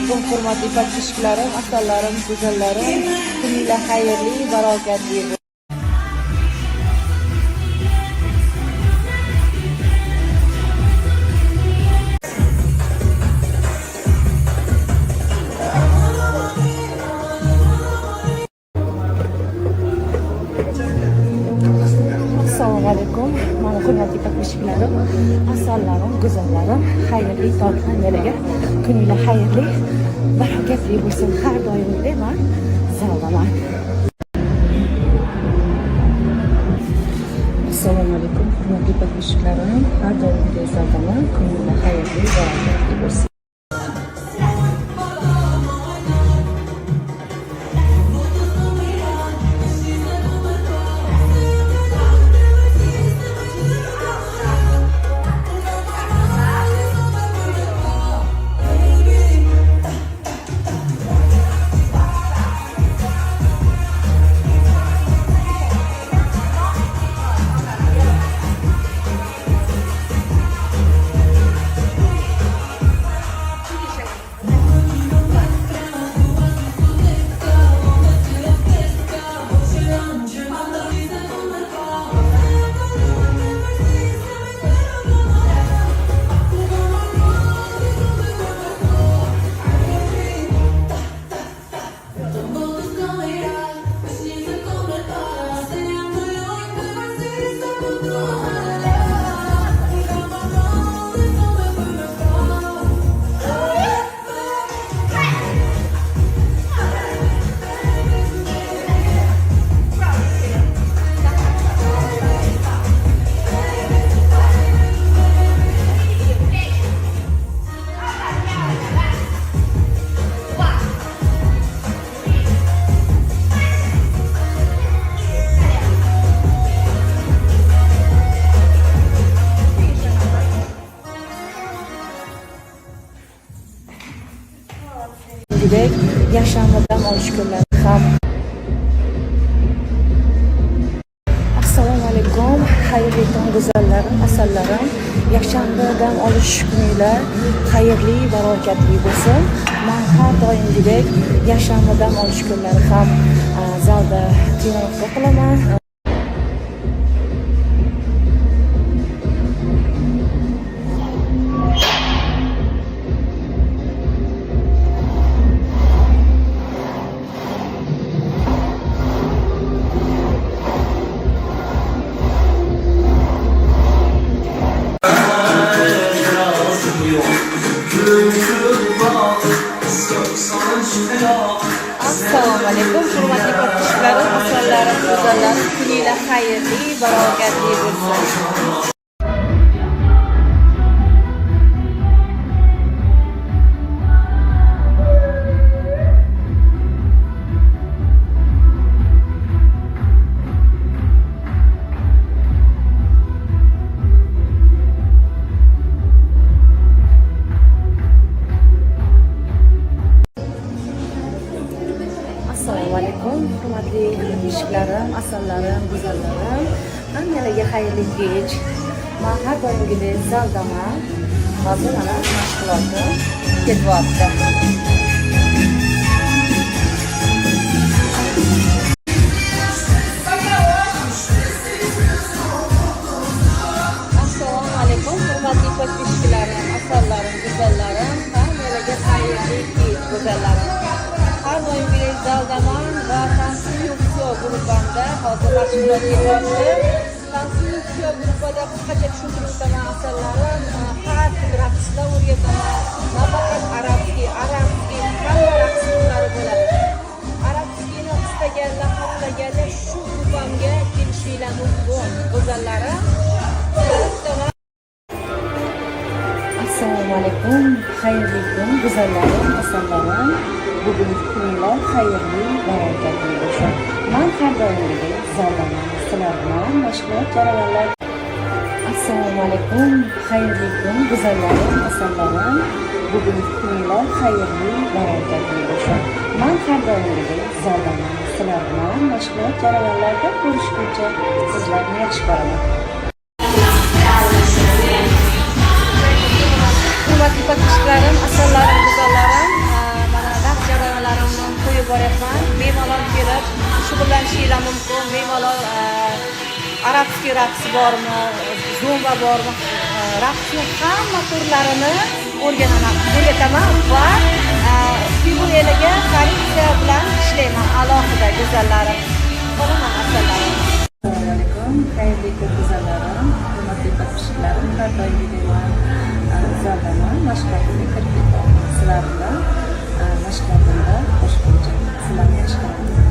alaykum hurmatli podpischiklarim, asallarim, go'zallarim. Kuninglar xayrli, barokatli bo'lsin. Assalomu alaykum. Mana hurmatli podpischiklarim, asallarim, go'zallarim, xayrli totli neraga kuninglar xayrli, barokatli bo'lsin. Har doimgidek men zaldaman. Assalomu alaykum hurmatli podpischiklarim, har doimgidek zaldaman. Kuninglar xayrli, barokatli bo'lsin. Yaşamdan olish kunlari ham. Assalomu alaykum, xayrli tong go'zallarim, asallarim. Yakshanbadan olish kuninglar xayrli, barokatli bo'lsin. Men har doimgidek yakshanbadan olish kunlari ham zalda tiyinroq qilaman. Assalomu alaykum hurmatli podpischiklarim, asallarim, go'zallarim. Kuninglar xayrli, barokatli bo'lsin. Assalomu alaykum hurmatli podpischiklarim, asallarim, go'zallarim. Hammalarga xayrli kech. Men har doimgidek zaldaman. Hozir mana mashg'ulotim ketyapti. Assalomu alaykum hurmatli podpischiklarim, asallarim, go'zallarim. Hammalarga xayrli kech, go'zallarim. Har doimgidek zaldaman va Tansiyo guruhida hozir mashg'ulot ketyapti. Tansiyo guruhida qisqacha tushuntirib o'taman asallarim. Har xil raqslar o'rgataman. Nafaqat arabskiy, hamma raqs turlari bo'ladi. Arabskiyni istaganlar, xohlaganlar shu guruhimga kelishinglar mumkin, go'zallarim. Assalomu alaykum, xayrli kun, go'zallarim, asallarim. Bugun kunlar xayrli, barokatli bo'lsin. Men har doimgidek zaldaman, sizlar bilan mashg'ulot jarayonlarida. Assalomu alaykum, xayrli kun, go'zallarim, asallarim. Bugun kunlar xayrli, barokatli bo'lsin. Men har doimgidek zaldaman, sizlar bilan mashg'ulot jarayonlarida ko'rishguncha sizlarni yaxshi ko'raman. Hurmatli podpischiklarim, asallarim, go'zallarim. boryapman. Bemalol kelib shug'ullanishingiz mumkin. Bemalol arabskiy raqs bormi, zumba bormi, raqsning hamma turlarini o'rgataman va figuraga politsiya bilan ishlayman alohida go'zallarim. Qolaman asalarim. Assalomu alaykum, xayrli kun go'zallarim, hurmatli podpischiklarim, har doimgidek zaldaman, mashg'ulotga kirib ketaman. Sizlar bilan mashg'ulotimda qo'shimcha sizlarni mashg'ulotga